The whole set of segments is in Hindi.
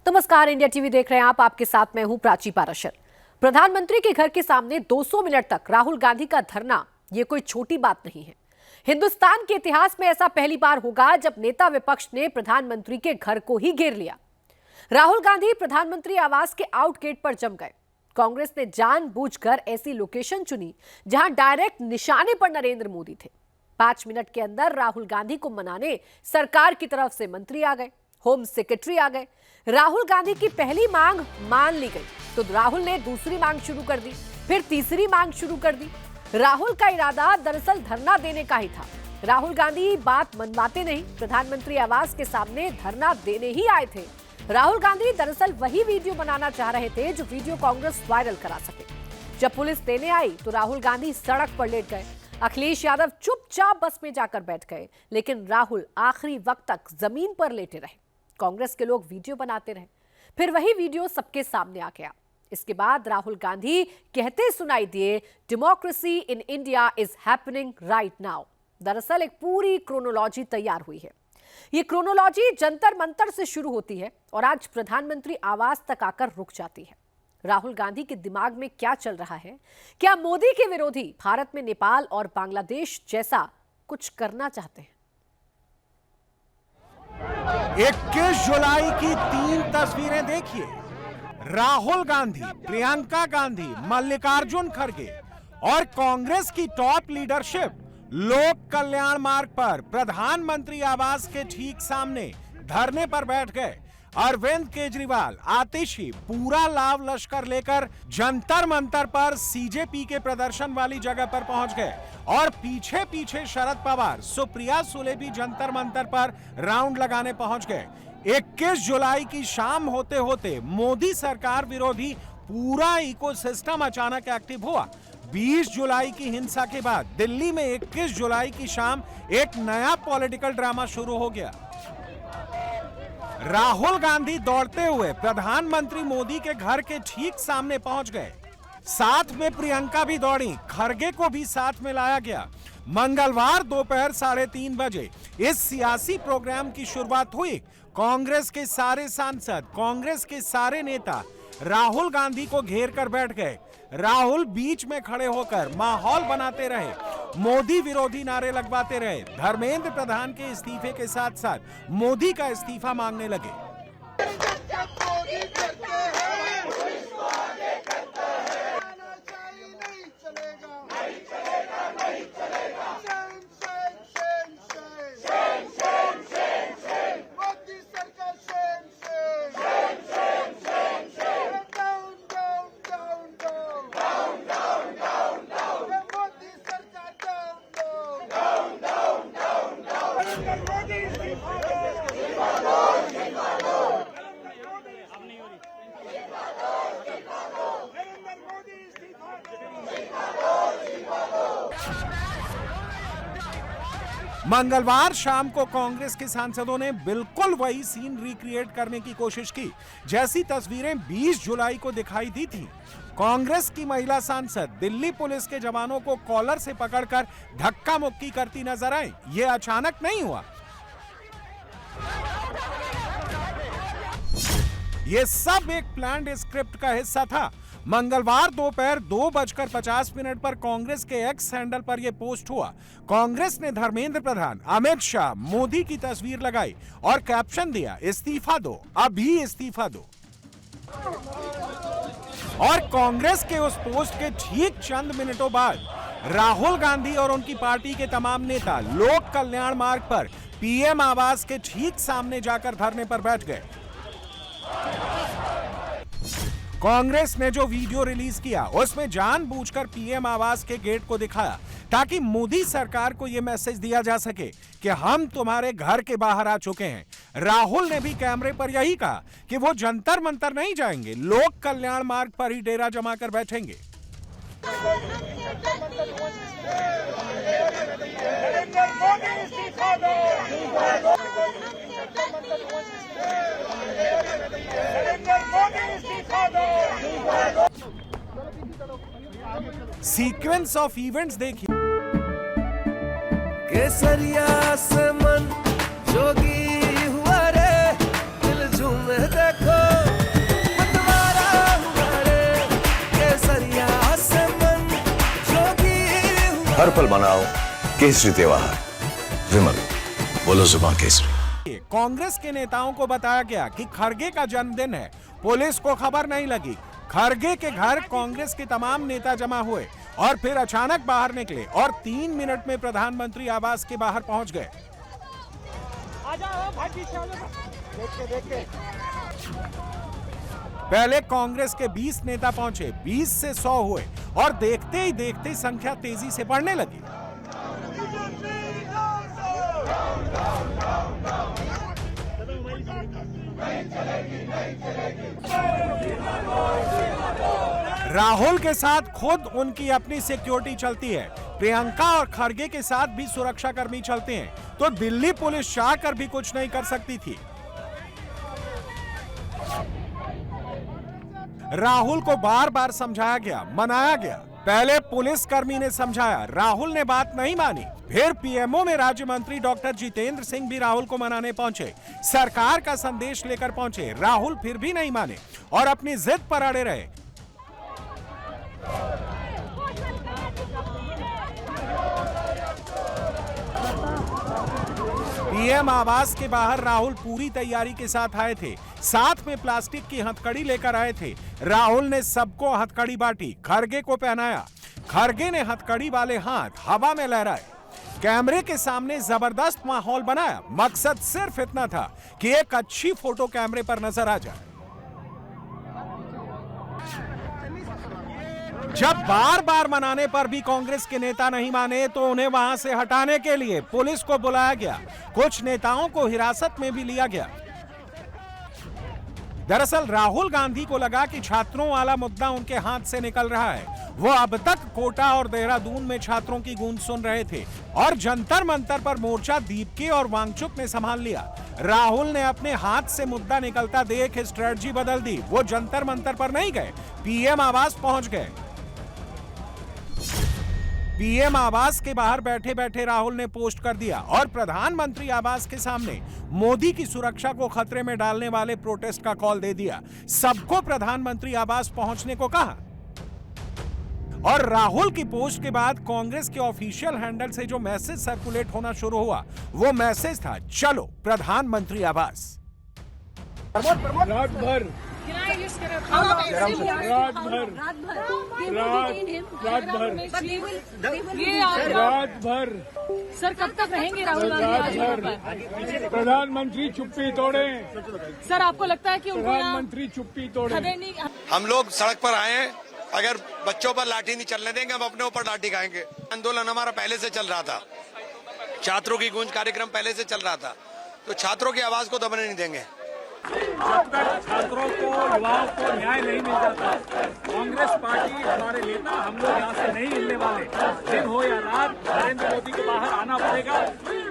नमस्कार, इंडिया टीवी देख रहे हैं आप। आपके साथ मैं हूं प्राची पाराशर। प्रधानमंत्री के घर के सामने 200 मिनट तक राहुल गांधी का धरना, ये कोई छोटी बात नहीं है। हिंदुस्तान के इतिहास में ऐसा पहली बार होगा जब नेता विपक्ष ने प्रधानमंत्री के घर को ही घेर लिया। राहुल गांधी प्रधानमंत्री आवास के आउट गेट पर जम गए। कांग्रेस ने जानबूझकर ऐसी लोकेशन चुनी जहां डायरेक्ट निशाने पर नरेंद्र मोदी थे। 5 मिनट के अंदर राहुल गांधी को मनाने सरकार की तरफ से मंत्री आ गए, होम सेक्रेटरी आ गए। राहुल गांधी की पहली मांग मान ली गई तो राहुल ने दूसरी मांग शुरू कर दी, फिर तीसरी मांग शुरू कर दी। राहुल का इरादा दरअसल धरना देने का ही था। राहुल गांधी बात मनवाते नहीं, प्रधानमंत्री आवास के सामने धरना देने ही आए थे। राहुल गांधी दरअसल वही वीडियो बनाना चाह रहे थे जो वीडियो कांग्रेस वायरल करा सके। जब पुलिस लेने आई तो राहुल गांधी सड़क पर लेट गए। अखिलेश यादव चुपचाप बस में जाकर बैठ गए, लेकिन राहुल आखिरी वक्त तक जमीन पर लेटे रहे। कांग्रेस के लोग वीडियो बनाते रहे, फिर वही वीडियो सबके सामने आ गया। इसके बाद राहुल गांधी कहते सुनाई दिए, democracy in India is happening right now. दरअसल एक पूरी क्रोनोलॉजी तैयार हुई है। ये क्रोनोलॉजी जंतर मंतर से शुरू होती है और आज प्रधानमंत्री आवास तक आकर रुक जाती है। राहुल गांधी के दिमाग में क्या चल रहा है? क्या मोदी के विरोधी भारत में नेपाल और बांग्लादेश जैसा कुछ करना चाहते हैं? 21 जुलाई की 3 तस्वीरें देखिए। राहुल गांधी, प्रियंका गांधी, मल्लिकार्जुन खड़गे और कांग्रेस की टॉप लीडरशिप लोक कल्याण मार्ग पर प्रधानमंत्री आवास के ठीक सामने धरने पर बैठ गए। अरविंद केजरीवाल, आतिशी पूरा लाव लश्कर लेकर जंतर मंतर पर सीजेपी के प्रदर्शन वाली जगह पर पहुंच गए और पीछे पीछे शरद पवार, सुप्रिया सुले भी जंतर मंतर पर राउंड लगाने पहुंच गए। 21 जुलाई की शाम होते होते मोदी सरकार विरोधी पूरा इकोसिस्टम अचानक एक्टिव हुआ। 20 जुलाई की हिंसा के बाद दिल्ली में 21 जुलाई की शाम एक नया पॉलिटिकल ड्रामा शुरू हो गया। राहुल गांधी दौड़ते हुए प्रधानमंत्री मोदी के घर के ठीक सामने पहुंच गए। साथ में प्रियंका भी दौड़ी, खड़गे को भी साथ में लाया गया। मंगलवार दोपहर 3:30 बजे इस सियासी प्रोग्राम की शुरुआत हुई। कांग्रेस के सारे सांसद, कांग्रेस के सारे नेता राहुल गांधी को घेर कर बैठ गए। राहुल बीच में खड़े होकर माहौल बनाते रहे, मोदी विरोधी नारे लगवाते रहे। धर्मेंद्र प्रधान के इस्तीफे के साथ साथ मोदी का इस्तीफा मांगने लगे। मंगलवार शाम को कांग्रेस के सांसदों ने बिल्कुल वही सीन रिक्रिएट करने की कोशिश की जैसी तस्वीरें 20 जुलाई को दिखाई दी थी। कांग्रेस की महिला सांसद दिल्ली पुलिस के जवानों को कॉलर से पकड़कर धक्का मुक्की करती नजर आई। ये अचानक नहीं हुआ, ये सब एक प्लान्ड स्क्रिप्ट का हिस्सा था। मंगलवार दोपहर 2:50 पर कांग्रेस के एक्स हैंडल पर यह पोस्ट हुआ। कांग्रेस ने धर्मेंद्र प्रधान, अमित शाह, मोदी की तस्वीर लगाई और कैप्शन दिया, इस्तीफा दो, अभी इस्तीफा दो। और कांग्रेस के उस पोस्ट के ठीक चंद मिनटों बाद राहुल गांधी और उनकी पार्टी के तमाम नेता लोक कल्याण मार्ग पर पीएम आवास के ठीक सामने जाकर धरने पर बैठ गए। कांग्रेस ने जो वीडियो रिलीज किया उसमें जानबूझकर पीएम आवास के गेट को दिखाया ताकि मोदी सरकार को यह मैसेज दिया जा सके कि हम तुम्हारे घर के बाहर आ चुके हैं। राहुल ने भी कैमरे पर यही कहा कि वो जंतर मंतर नहीं जाएंगे, लोक कल्याण मार्ग पर ही डेरा जमा कर बैठेंगे। सीक्वेंस ऑफ इवेंट्स देखिए। केसरिया से मन जोगी हुआ रे, दिल झूमे देखो। हर पल मनाओ केसरी त्योहार। विमल, बोलो जुबान केसरी। कांग्रेस के नेताओं को बताया गया कि खरगे का जन्मदिन है, पुलिस को खबर नहीं लगी। खरगे के घर कांग्रेस के तमाम नेता जमा हुए और फिर अचानक बाहर निकले और 3 मिनट में प्रधानमंत्री आवास के बाहर पहुंच गए। पहले कांग्रेस के 20 नेता पहुंचे, 20 से 100 हुए और देखते ही देखते संख्या तेजी से बढ़ने लगी। राहुल के साथ खुद उनकी अपनी सिक्योरिटी चलती है। प्रियंका और खरगे के साथ भी सुरक्षा कर्मी चलते हैं, तो दिल्ली पुलिस चाह कर भी कुछ नहीं कर सकती थी। राहुल को बार बार समझाया गया, मनाया गया। पहले पुलिस कर्मी ने समझाया, राहुल ने बात नहीं मानी। फिर पीएमओ में राज्य मंत्री डॉक्टर जितेंद्र सिंह भी राहुल को मनाने पहुंचे, सरकार का संदेश लेकर पहुंचे। राहुल फिर भी नहीं माने और अपनी जिद पर अड़े रहे। पीएम आवास के बाहर राहुल पूरी तैयारी के साथ आए थे, साथ में प्लास्टिक की हथकड़ी लेकर आए थे। राहुल ने सबको हथकड़ी बांटी, खरगे को पहनाया। खरगे ने हथकड़ी वाले हाथ हवा में लहराए, कैमरे के सामने जबरदस्त माहौल बनाया। मकसद सिर्फ इतना था कि एक अच्छी फोटो कैमरे पर नजर आ जाए। जब बार बार मनाने पर भी कांग्रेस के नेता नहीं माने तो उन्हें वहां से हटाने के लिए पुलिस को बुलाया गया। कुछ नेताओं को हिरासत में भी लिया गया। दरअसल राहुल गांधी को लगा कि छात्रों वाला मुद्दा उनके हाथ से निकल रहा है। वो अब तक कोटा और देहरादून में छात्रों की गूंज सुन रहे थे और जंतर मंतर पर मोर्चा दीपके और वांगचुक ने संभाल लिया। राहुल ने अपने हाथ से मुद्दा निकलता देख स्ट्रेटजी बदल दी। वो जंतर मंतर पर नहीं गए, पीएम आवास पहुंच गए। पीएम आवास के बाहर बैठे बैठे राहुल ने पोस्ट कर दिया और प्रधानमंत्री आवास के सामने मोदी की सुरक्षा को खतरे में डालने वाले प्रोटेस्ट का कॉल दे दिया। सबको प्रधानमंत्री आवास पहुंचने को कहा। और राहुल की पोस्ट के बाद कांग्रेस के ऑफिशियल हैंडल से जो मैसेज सर्कुलेट होना शुरू हुआ, वो मैसेज था, चलो प्रधानमंत्री आवास। रात भर सर कब तक रहेंगे राहुल गांधी? प्रधानमंत्री चुप्पी तोड़े। सर आपको लगता है कि प्रधानमंत्री चुप्पी तोड़े? हम लोग सड़क पर आए हैं, अगर बच्चों पर लाठी नहीं चलने देंगे, हम अपने ऊपर लाठी खाएंगे। आंदोलन हमारा पहले से चल रहा था, छात्रों की गूंज कार्यक्रम पहले से चल रहा था, तो छात्रों की आवाज को दबने नहीं देंगे। जब तक छात्रों को, युवाओं को न्याय नहीं मिल जाता, कांग्रेस पार्टी, हमारे नेता, हम लोग यहाँ से नहीं हिलने वाले। दिन हो या रात, नरेंद्र मोदी को बाहर आना पड़ेगा।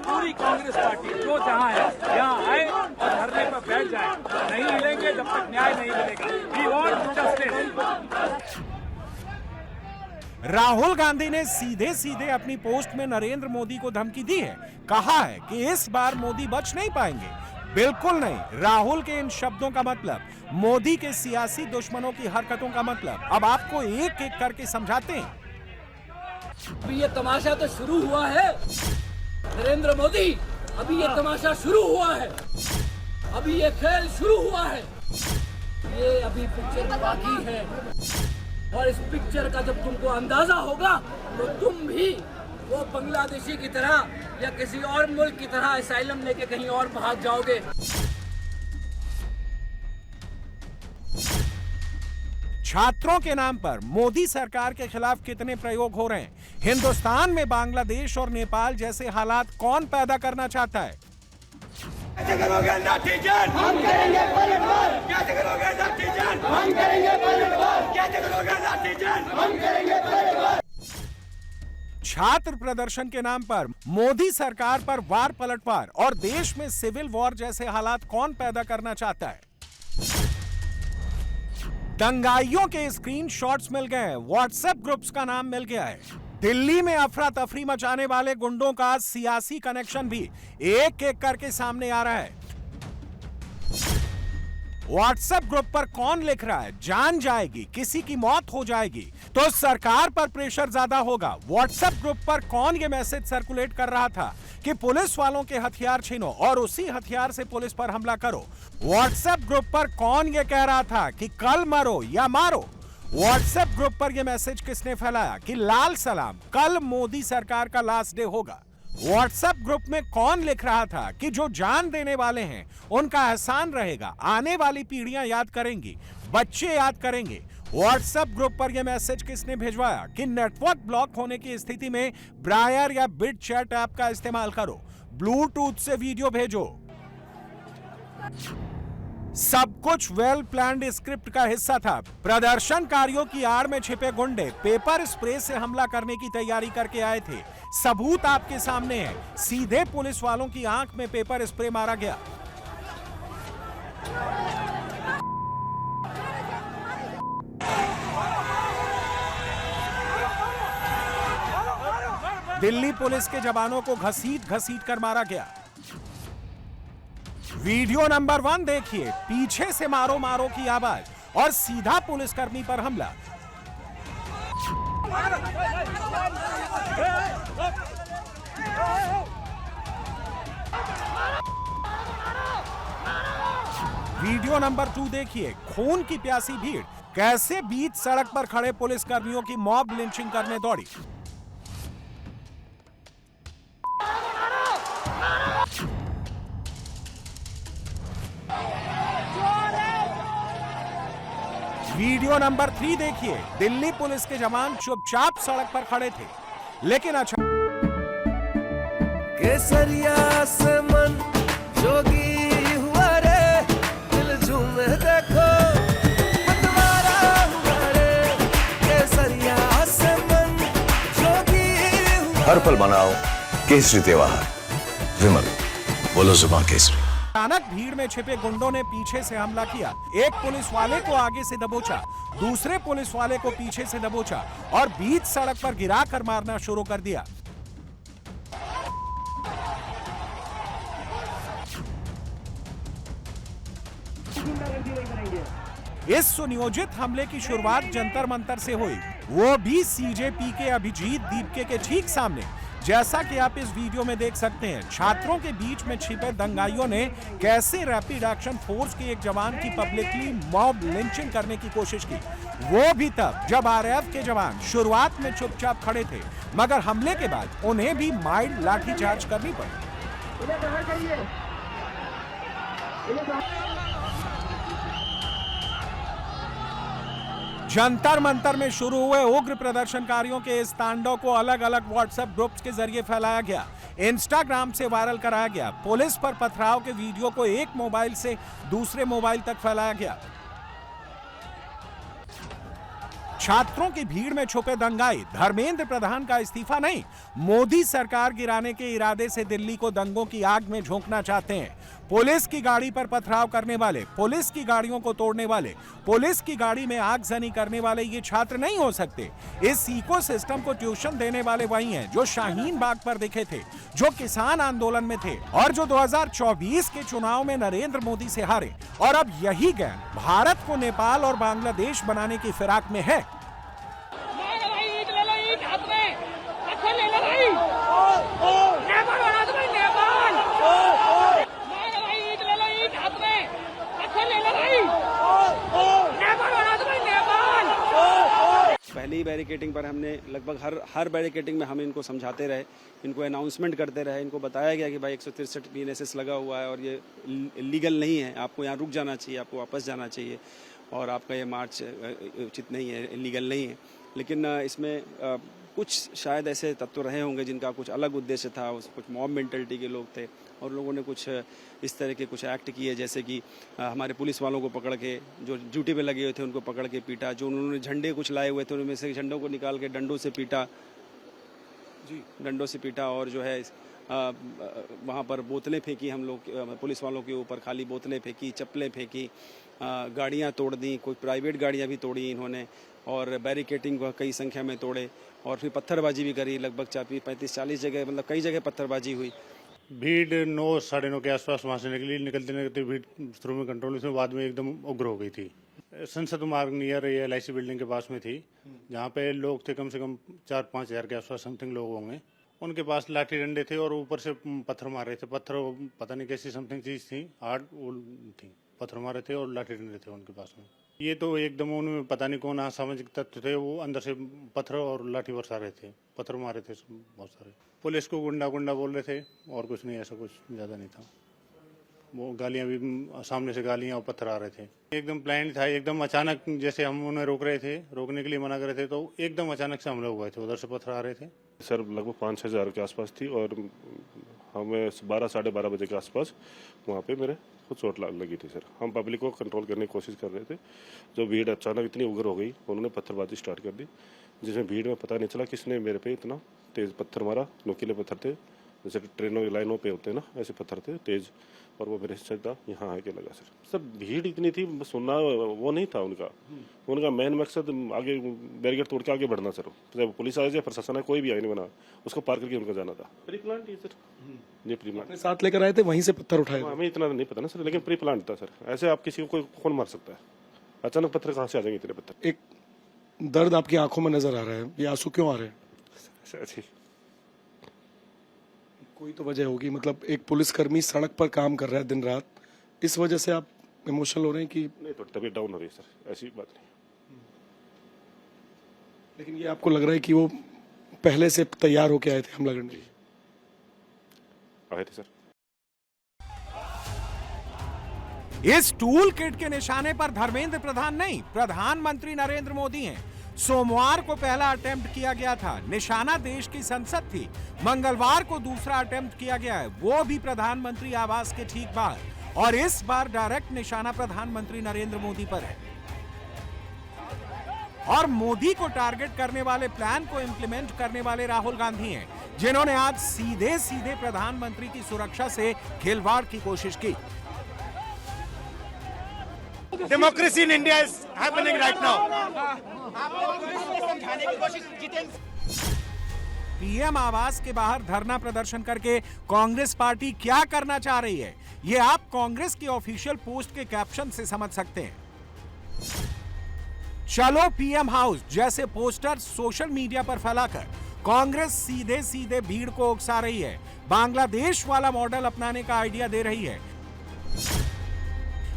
पूरी कांग्रेस पार्टी जो जहाँ है यहाँ आए और धरने पर बैठ जाए। नहीं हिलेंगे जब तक न्याय नहीं मिलेगा। We want justice। Rahul Gandhi ने सीधे सीधे अपनी पोस्ट में नरेंद्र मोदी को धमकी दी है। कहा है कि इस बार मोदी बच नहीं पाएंगे। बिल्कुल नहीं। राहुल के इन शब्दों का मतलब, मोदी के सियासी दुश्मनों की हरकतों का मतलब अब आपको एक एक करके समझाते हैं। अभी ये तमाशा तो शुरू हुआ है नरेंद्र मोदी, अभी ये तमाशा शुरू हुआ है, अभी ये खेल शुरू हुआ है। ये अभी पिक्चर बाकी है और इस पिक्चर का जब तुमको अंदाजा होगा तो तुम भी वो बांग्लादेशी की तरह या किसी और मुल्क की तरह असाइलम लेके कहीं और भाग जाओगे। छात्रों के नाम पर मोदी सरकार के खिलाफ कितने प्रयोग हो रहे हैं? हिंदुस्तान में बांग्लादेश और नेपाल जैसे हालात कौन पैदा करना चाहता है? कैसे करोगे लाठीचार्ज? हम करेंगे पलटवार। कैसे करोगे लाठीचार्ज? हम करेंगे पलटवार। कैसे करोगे लाठीचार्ज? हम करेंगे पलटवार। छात्र प्रदर्शन के नाम पर मोदी सरकार पर वार पलटवार और देश में सिविल वॉर जैसे हालात कौन पैदा करना चाहता है? दंगाइयों के स्क्रीनशॉट्स मिल गए हैं, व्हाट्सएप ग्रुप्स का नाम मिल गया है। दिल्ली में अफरा तफरी मचाने वाले गुंडों का सियासी कनेक्शन भी एक एक करके सामने आ रहा है। व्हाट्सएप ग्रुप पर कौन लिख रहा है, जान जाएगी, किसी की मौत हो जाएगी तो सरकार पर प्रेशर ज्यादा होगा। व्हाट्सएप ग्रुप पर कौन ये मैसेज सर्कुलेट कर रहा था कि पुलिस वालों के हथियार छीनो और उसी हथियार से पुलिस पर हमला करो। व्हाट्सएप ग्रुप पर कौन ये कह रहा था कि कल मरो या मारो। व्हाट्सएप ग्रुप पर यह मैसेज किसने फैलाया कि लाल सलाम, कल मोदी सरकार का लास्ट डे होगा। व्हाट्सएप ग्रुप में कौन लिख रहा था कि जो जान देने वाले हैं उनका एहसान रहेगा, आने वाली पीढ़ियां याद करेंगी, बच्चे याद करेंगे। व्हाट्सएप ग्रुप पर यह मैसेज किसने भिजवाया कि नेटवर्क ब्लॉक होने की स्थिति में ब्रायर या बिट चैट ऐप का इस्तेमाल करो, ब्लूटूथ से वीडियो भेजो। सब कुछ वेल प्लान्ड स्क्रिप्ट का हिस्सा था। प्रदर्शनकारियों की आड़ में छिपे गुंडे पेपर स्प्रे से हमला करने की तैयारी करके आए थे। सबूत आपके सामने है, सीधे पुलिस वालों की आंख में पेपर स्प्रे मारा गया। दिल्ली पुलिस के जवानों को घसीट घसीट कर मारा गया। वीडियो नंबर 1 देखिए, पीछे से मारो मारो की आवाज और सीधा पुलिसकर्मी पर हमला। वीडियो नंबर 2 देखिए, खून की प्यासी भीड़ कैसे बीच सड़क पर खड़े पुलिसकर्मियों की मॉब लिंचिंग करने दौड़ी। वीडियो नंबर 3 देखिए, दिल्ली पुलिस के जवान चुपचाप सड़क पर खड़े थे, लेकिन अच्छा केसरिया से मन जोगी हुआ रे, दिल झूमे देखो मतवारा हुआ रे, केसरिया से मन जोगी हुआ। हर पल मनाओ केसरी त्योहार, विमल बोलो जुबान केसरी। अचानक भीड़ में छिपे गुंडों ने पीछे से हमला किया। एक पुलिस वाले को आगे से दबोचा, दूसरे पुलिस वाले को पीछे से दबोचा और बीच सड़क पर गिराकर मारना शुरू कर दिया। इस सुनियोजित हमले की शुरुआत जंतर मंतर से हुई, वो भी सीजेपी के अभिजीत दीपके के ठीक सामने। जैसा कि आप इस वीडियो में देख सकते हैं, छात्रों के बीच में छिपे दंगाइयों ने कैसे रैपिड एक्शन फोर्स के एक जवान की पब्लिकली मॉब लिंचिंग करने की कोशिश की, वो भी तब जब आरएएफ के जवान शुरुआत में चुपचाप खड़े थे, मगर हमले के बाद उन्हें भी माइल्ड लाठीचार्ज करनी पड़ी। जंतर मंतर में शुरू हुए उग्र प्रदर्शनकारियों के इस तांडव को अलग अलग व्हाट्सएप ग्रुप्स के जरिए फैलाया गया, इंस्टाग्राम से वायरल कराया गया। पुलिस पर पथराव के वीडियो को एक मोबाइल से दूसरे मोबाइल तक फैलाया गया। छात्रों की भीड़ में छुपे दंगाई धर्मेंद्र प्रधान का इस्तीफा नहीं, मोदी सरकार गिराने के इरादे से दिल्ली को दंगों की आग में झोंकना चाहते हैं। पुलिस की गाड़ी पर पथराव करने वाले, पुलिस की गाड़ियों को तोड़ने वाले, पुलिस की गाड़ी में आगजनी करने वाले ये छात्र नहीं हो सकते। इस इकोसिस्टम को ट्यूशन देने वाले वही हैं जो शाहीन बाग पर दिखे थे, जो किसान आंदोलन में थे और जो 2024 के चुनाव में नरेंद्र मोदी से हारे, और अब यही गैंग भारत को नेपाल और बांग्लादेश बनाने की फिराक में है। पहली बैरिकेडिंग पर हमने लगभग हर बैरिकेडिंग में हम इनको समझाते रहे, इनको अनाउंसमेंट करते रहे, इनको बताया गया कि भाई 163 BNSS लगा हुआ है और ये लीगल नहीं है, आपको यहाँ रुक जाना चाहिए, आपको वापस जाना चाहिए और आपका ये मार्च उचित नहीं है, लीगल नहीं है। लेकिन इसमें कुछ शायद ऐसे तत्व रहे होंगे जिनका कुछ अलग उद्देश्य था, कुछ मॉब मेंटलिटी के लोग थे और लोगों ने कुछ इस तरह के कुछ एक्ट किए, जैसे कि हमारे पुलिस वालों को पकड़ के, जो ड्यूटी पे लगे हुए थे उनको पकड़ के पीटा, जो उन्होंने झंडे कुछ लाए हुए थे उनमें से झंडों को निकाल के डंडों से पीटा और जो है वहाँ पर बोतलें फेंकी, हम लोग पुलिस वालों के ऊपर खाली बोतलें फेंकी, चप्पलें फेंकी, गाड़ियाँ तोड़ दी, कोई प्राइवेट गाड़ियाँ भी तोड़ी इन्होंने और बैरिकेडिंग कई संख्या में तोड़े और फिर पत्थरबाजी भी करी, लगभग 35-40 जगह, मतलब कई जगह पत्थरबाजी हुई। भीड़ 9 साढ़े 9 के आसपास वहाँ से निकलते भीड़ शुरू में कंट्रोल में, बाद में एकदम उग्र हो गई थी। संसद मार्ग नियर ये LIC बिल्डिंग के पास में थी, जहाँ पे लोग थे कम से कम 4-5 हज़ार के आसपास समथिंग लोग होंगे। उनके पास लाठी डंडे थे और ऊपर से पत्थर मार रहे थे। पत्थर पता नहीं कैसी समथिंग चीज़ थी, हार्ड थी, पत्थर मारे थे और लाठी डंडे थे उनके पास में। ये तो एकदम उनमें पता नहीं कौन असामाजिक तत्व थे, वो अंदर से पत्थर और लाठी बरसा रहे थे, पत्थर मारे थे बहुत सारे। पुलिस को गुंडा बोल रहे थे और कुछ नहीं, ऐसा कुछ ज़्यादा नहीं था। वो गालियाँ भी सामने से गालियाँ और पत्थर आ रहे थे। एकदम प्लान था, एकदम अचानक, जैसे हम उन्हें रोकने के लिए मना कर रहे थे तो एकदम अचानक से हमले हुए थे, उधर से पत्थर आ रहे थे। सर लगभग 5-6 हज़ार के आसपास थी और हमें 12 साढ़े 12 बजे के आसपास वहाँ पे मेरे खुद चोट लगी थी। सर हम पब्लिक को कंट्रोल करने की कोशिश कर रहे थे, जो भीड़ अचानक इतनी उग्र हो गई, उन्होंने पत्थरबाजी स्टार्ट कर दी, जिसमें भीड़ में पता नहीं चला किसने मेरे पे इतना तेज़ पत्थर मारा। नोकीले पत्थर थे, जैसे ट्रेनों की लाइनों पे होते हैं ना, ऐसे पत्थर थे तेज़, और वो मेरे सीधा यहाँ आके लगा। सर भीड़ इतनी थी, सुनना वो नहीं था उनका मेन मकसद आगे बैरिकेड तोड़ के आगे बढ़ना। सर जब पुलिस आ जाए, प्रशासन है, कोई भी आए नहीं बना, उसको पार करके उनका जाना था। प्री प्लान ही सर, ये प्री प्लान साथ लेकर आए थे, वहीं से पत्थर उठाए। हमें इतना नहीं पता ना सर, लेकिन प्री प्लान था सर। ऐसे आप किसी को कौन मार सकता है? अचानक पत्थर कहाँ से आ जाएंगे इतने पत्थर? एक दर्द आपकी आंखों में नजर आ रहा है, ये आंसू क्यों आ रहे हैं? कोई तो वजह होगी, मतलब एक पुलिसकर्मी सड़क पर काम कर रहा है दिन रात, इस वजह से आप इमोशनल हो रहे हैं कि? नहीं, तो तबीयत डाउन हो रही है सर, ऐसी बात नहीं। लेकिन ये आपको लग रहा है कि वो पहले से तैयार होके आए थे हमला करने? आए थे सर। इस टूल किट के निशाने पर धर्मेंद्र प्रधान नहीं, प्रधानमंत्री नरेंद्र मोदी हैं। सोमवार को पहला अटेम्प्ट किया गया था, निशाना देश की संसद थी। मंगलवार को दूसरा अटेम्प्ट किया गया है, वो भी प्रधानमंत्री आवास के ठीक बाहर, और इस बार डायरेक्ट निशाना प्रधानमंत्री नरेंद्र मोदी पर है। और मोदी को टारगेट करने वाले प्लान को इंप्लीमेंट करने वाले राहुल गांधी हैं, जिन्होंने आज सीधे सीधे प्रधानमंत्री की सुरक्षा से खिलवाड़ की कोशिश की। Democracy in India is happening right now. PM आवास के बाहर धरना प्रदर्शन करके कांग्रेस पार्टी क्या करना चाह रही है, ये आप कांग्रेस की ऑफिशियल पोस्ट के कैप्शन से समझ सकते हैं। चलो पीएम हाउस जैसे पोस्टर सोशल मीडिया पर फैलाकर कांग्रेस सीधे सीधे भीड़ को उकसा रही है, बांग्लादेश वाला मॉडल अपनाने का आइडिया दे रही है।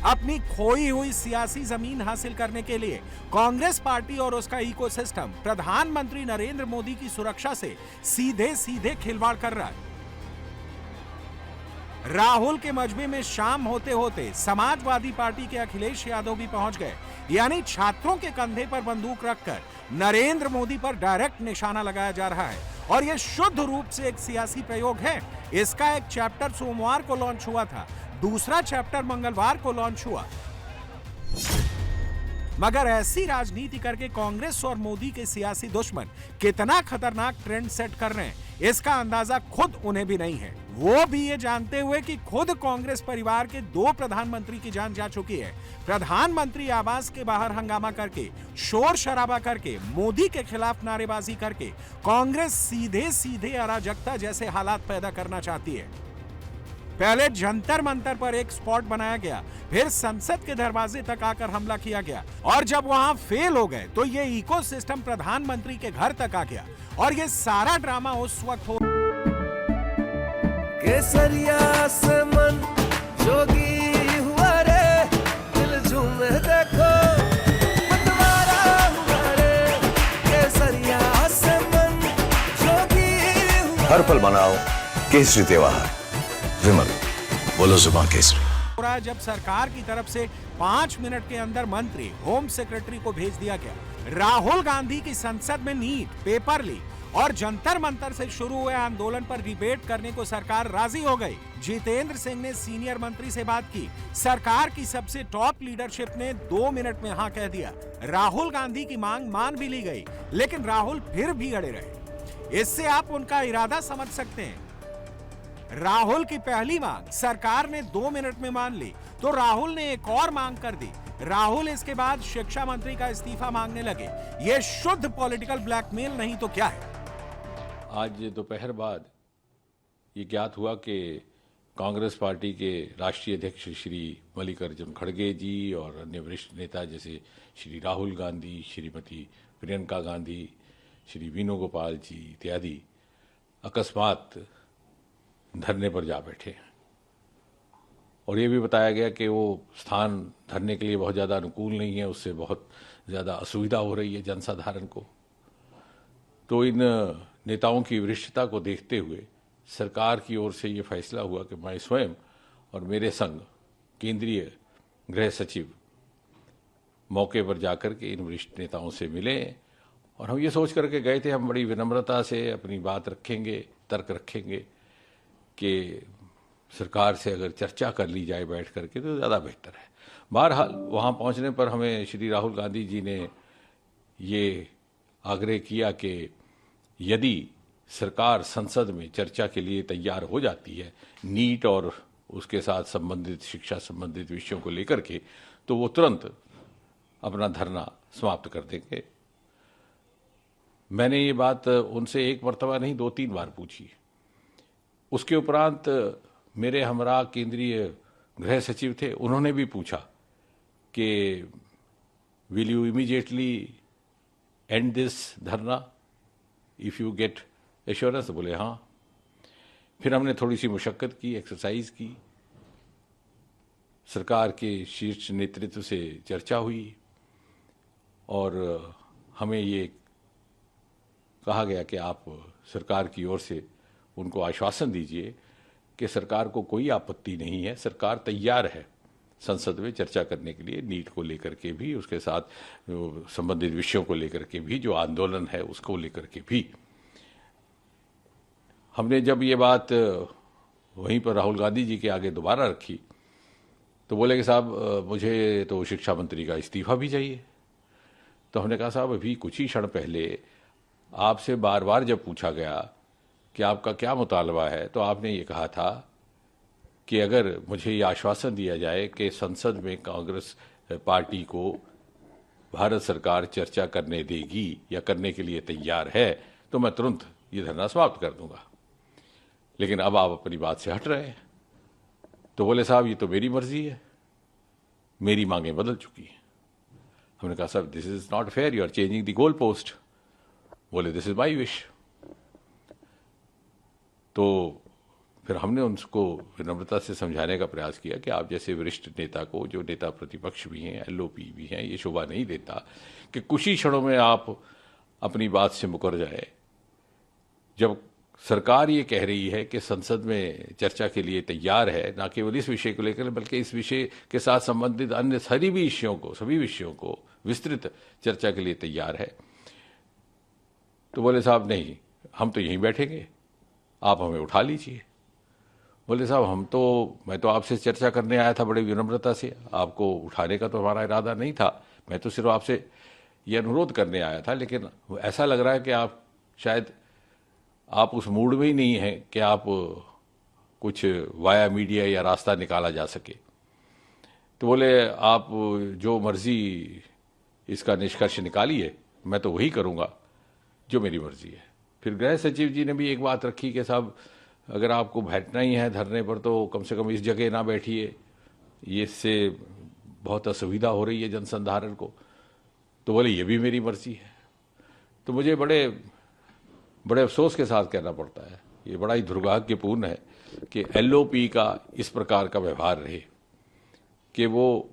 अपनी खोई हुई सियासी जमीन हासिल करने के लिए कांग्रेस पार्टी और उसका इकोसिस्टम प्रधानमंत्री नरेंद्र मोदी की सुरक्षा से सीधे सीधे खिलवाड़ कर रहा है। राहुल के मजबे में शाम होते होते समाजवादी पार्टी के अखिलेश यादव भी पहुंच गए, यानी छात्रों के कंधे पर बंदूक रखकर नरेंद्र मोदी पर डायरेक्ट निशाना लगाया जा रहा है। और यह शुद्ध रूप से एक सियासी प्रयोग है। इसका एक चैप्टर सोमवार को लॉन्च हुआ था, दूसरा चैप्टर मंगलवार को लॉन्च हुआ। मगर ऐसी राजनीति करके कांग्रेस और मोदी के सियासी दुश्मन कितना खतरनाक ट्रेंड सेट कर रहे हैं, इसका अंदाजा खुद उन्हें भी नहीं है। वो भी ये जानते हुए कि खुद कांग्रेस परिवार के 2 प्रधानमंत्री की जान जा चुकी है। प्रधानमंत्री आवास के बाहर हंगामा करके, शोर शराबा करके, मोदी के खिलाफ नारेबाजी करके कांग्रेस सीधे सीधे अराजकता जैसे हालात पैदा करना चाहती है। पहले जंतर मंतर पर एक स्पॉट बनाया गया, फिर संसद के दरवाजे तक आकर हमला किया गया, और जब वहां फेल हो गए तो ये इकोसिस्टम प्रधानमंत्री के घर तक आ गया। और ये सारा ड्रामा उस वक्त हो केसरिया से मन जोगी हुआ रे, दिल झूमे देखो मतवारा हुआ रे, केसरिया से मन जोगी हुआ। हर पल मनाओ केसरी त्योहार, विमल बोलो जुबान केसरी। जब सरकार की तरफ से 5 मिनट के अंदर मंत्री होम सेक्रेटरी को भेज दिया गया। राहुल गांधी की संसद में नीट, पेपर लीक और जंतर मंतर से शुरू हुए आंदोलन पर डिबेट करने को सरकार राजी हो गई। जितेंद्र सिंह ने सीनियर मंत्री से बात की, सरकार की सबसे टॉप लीडरशिप ने 2 मिनट में हाँ कह दिया। राहुल गांधी की मांग मान भी ली गई, लेकिन राहुल फिर भी अड़े रहे। इससे आप उनका इरादा समझ सकते हैं। राहुल की पहली मांग सरकार ने 2 मिनट में मान ली, तो राहुल ने एक और मांग कर दी। राहुल इसके बाद शिक्षा मंत्री का इस्तीफा मांगने लगे। यह शुद्ध पॉलिटिकल ब्लैकमेल नहीं तो क्या है। आज दोपहर बाद ये ज्ञात हुआ कि कांग्रेस पार्टी के राष्ट्रीय अध्यक्ष श्री मल्लिकार्जुन खड़गे जी और अन्य वरिष्ठ नेता जैसे श्री राहुल गांधी, श्रीमती प्रियंका गांधी, श्री वेणुगोपाल जी इत्यादि अकस्मात धरने पर जा बैठे और ये भी बताया गया कि वो स्थान धरने के लिए बहुत ज़्यादा अनुकूल नहीं है, उससे बहुत ज़्यादा असुविधा हो रही है जनसाधारण को। तो इन नेताओं की वरिष्ठता को देखते हुए सरकार की ओर से ये फैसला हुआ कि मैं स्वयं और मेरे संग केंद्रीय गृह सचिव मौके पर जाकर के इन वरिष्ठ नेताओं से मिले और हम ये सोच करके गए थे हम बड़ी विनम्रता से अपनी बात रखेंगे, तर्क रखेंगे कि सरकार से अगर चर्चा कर ली जाए बैठ करके तो ज़्यादा बेहतर है। बहरहाल वहाँ पहुँचने पर हमें श्री राहुल गांधी जी ने ये आग्रह किया कि यदि सरकार संसद में चर्चा के लिए तैयार हो जाती है नीट और उसके साथ संबंधित शिक्षा संबंधित विषयों को लेकर के, तो वो तुरंत अपना धरना समाप्त कर देंगे। मैंने ये बात उनसे एक मर्तबा नहीं 2-3 बार पूछी। उसके उपरांत मेरे हमरा केंद्रीय गृह सचिव थे, उन्होंने भी पूछा कि will you immediately and this धरना इफ यू गेट एश्योरेंस। बोले हाँ। फिर हमने थोड़ी सी मुशक्कत की, एक्सरसाइज की, सरकार के शीर्ष नेतृत्व से चर्चा हुई और हमें ये कहा गया कि आप सरकार की ओर से उनको आश्वासन दीजिए कि सरकार को कोई आपत्ति नहीं है, सरकार तैयार है संसद में चर्चा करने के लिए, नीट को लेकर के भी, उसके साथ संबंधित विषयों को लेकर के भी, जो आंदोलन है उसको लेकर के भी। हमने जब ये बात वहीं पर राहुल गांधी जी के आगे दोबारा रखी तो बोले कि साहब मुझे तो शिक्षा मंत्री का इस्तीफा भी चाहिए। तो हमने कहा साहब अभी कुछ ही क्षण पहले आपसे बार बार जब पूछा गया कि आपका क्या मुतालबा है तो आपने ये कहा था कि अगर मुझे ये आश्वासन दिया जाए कि संसद में कांग्रेस पार्टी को भारत सरकार चर्चा करने देगी या करने के लिए तैयार है तो मैं तुरंत ये धरना समाप्त कर दूंगा। लेकिन अब आप अपनी बात से हट रहे हैं। तो बोले साहब ये तो मेरी मर्जी है, मेरी मांगें बदल चुकी हैं। हमने कहा साहब this is not fair, you are changing the goal post. बोले दिस इज माई विश। तो फिर हमने उनको विनम्रता से समझाने का प्रयास किया कि आप जैसे वरिष्ठ नेता को, जो नेता प्रतिपक्ष भी हैं, एलओपी भी हैं, ये शोभा नहीं देता कि कुछ ही क्षणों में आप अपनी बात से मुकर जाए। जब सरकार ये कह रही है कि संसद में चर्चा के लिए तैयार है, ना केवल इस विषय को लेकर बल्कि इस विषय के साथ संबंधित अन्य सभी विषयों को विस्तृत चर्चा के लिए तैयार है, तो बोले साहब नहीं, हम तो यहीं बैठेंगे, आप हमें उठा लीजिए। बोले साहब मैं तो आपसे चर्चा करने आया था बड़ी विनम्रता से, आपको उठाने का तो हमारा इरादा नहीं था, मैं तो सिर्फ आपसे ये अनुरोध करने आया था। लेकिन ऐसा लग रहा है कि आप शायद आप उस मूड में ही नहीं हैं कि आप कुछ वाया मीडिया या रास्ता निकाला जा सके। तो बोले आप जो मर्जी इसका निष्कर्ष निकालिए, मैं तो वही करूँगा जो मेरी मर्जी है। फिर गृह सचिव जी ने भी एक बात रखी कि साहब अगर आपको बैठना ही है धरने पर तो कम से कम इस जगह ना बैठिए, ये इससे बहुत असुविधा हो रही है जनसाधारण को। तो बोले ये भी मेरी मर्जी है। तो मुझे बड़े अफसोस के साथ कहना पड़ता है, ये बड़ा ही दुर्भाग्यपूर्ण है कि एलओपी का इस प्रकार का व्यवहार रहे कि वो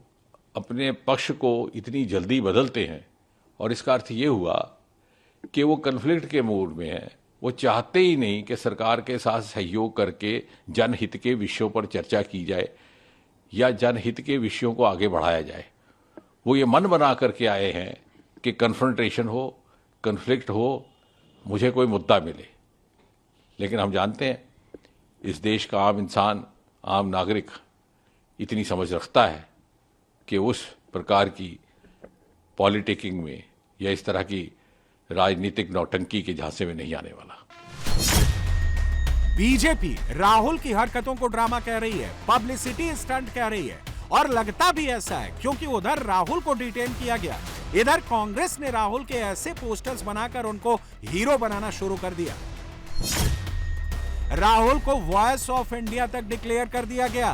अपने पक्ष को इतनी जल्दी बदलते हैं। और इसका अर्थ ये हुआ कि वो कन्फ्लिक्ट के मूड में है, वो चाहते ही नहीं कि सरकार के साथ सहयोग करके जनहित के विषयों पर चर्चा की जाए या जनहित के विषयों को आगे बढ़ाया जाए। वो ये मन बना करके आए हैं कि कन्फ्रंटेशन हो, कन्फ्लिक्ट हो, मुझे कोई मुद्दा मिले। लेकिन हम जानते हैं इस देश का आम इंसान, आम नागरिक इतनी समझ रखता है कि उस प्रकार की पॉलिटिकिंग में या इस तरह की राजनीतिक नौटंकी के झांसे में नहीं आने वाला। बीजेपी राहुल की हरकतों को ड्रामा कह रही है, पब्लिसिटी स्टंट कह रही है, और लगता भी ऐसा है क्योंकि उधर राहुल को डिटेन किया गया, इधर कांग्रेस ने राहुल के ऐसे पोस्टर्स बनाकर उनको हीरो बनाना शुरू कर दिया। राहुल को वॉइस ऑफ इंडिया तक डिक्लेयर कर दिया गया।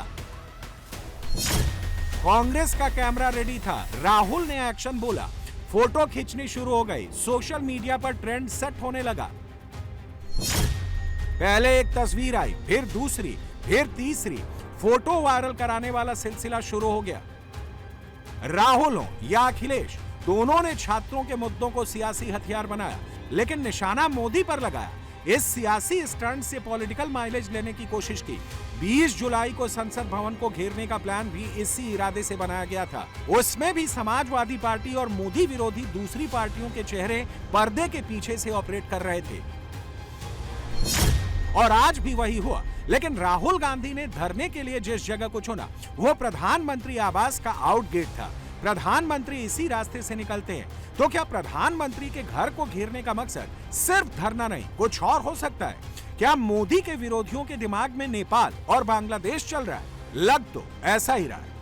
कांग्रेस का कैमरा रेडी था, राहुल ने एक्शन बोला, फोटो खींचनी शुरू हो गई, सोशल मीडिया पर ट्रेंड सेट होने लगा। पहले एक तस्वीर आई, फिर दूसरी, फिर तीसरी, फोटो वायरल कराने वाला सिलसिला शुरू हो गया। राहुल हो या अखिलेश, दोनों ने छात्रों के मुद्दों को सियासी हथियार बनाया, लेकिन निशाना मोदी पर लगाया। इस सियासी स्टंट से पॉलिटिकल माइलेज लेने की कोशिश की। 20 जुलाई को संसद भवन को घेरने का प्लान भी इसी इरादे से बनाया गया था। उसमें भी समाजवादी पार्टी और मोदी विरोधी दूसरी पार्टियों के चेहरे पर्दे के पीछे से ऑपरेट कर रहे थे। और आज भी वही हुआ, लेकिन राहुल गांधी ने धरने के लिए जिस जगह को चुना वो प्रधानमंत्री आवास का आउट गेट था। प्रधानमंत्री इसी रास्ते से निकलते हैं, तो क्या प्रधानमंत्री के घर को घेरने का मकसद सिर्फ धरना नहीं, कुछ और हो सकता है? क्या मोदी के विरोधियों के दिमाग में नेपाल और बांग्लादेश चल रहा है? लग तो ऐसा ही रहा है।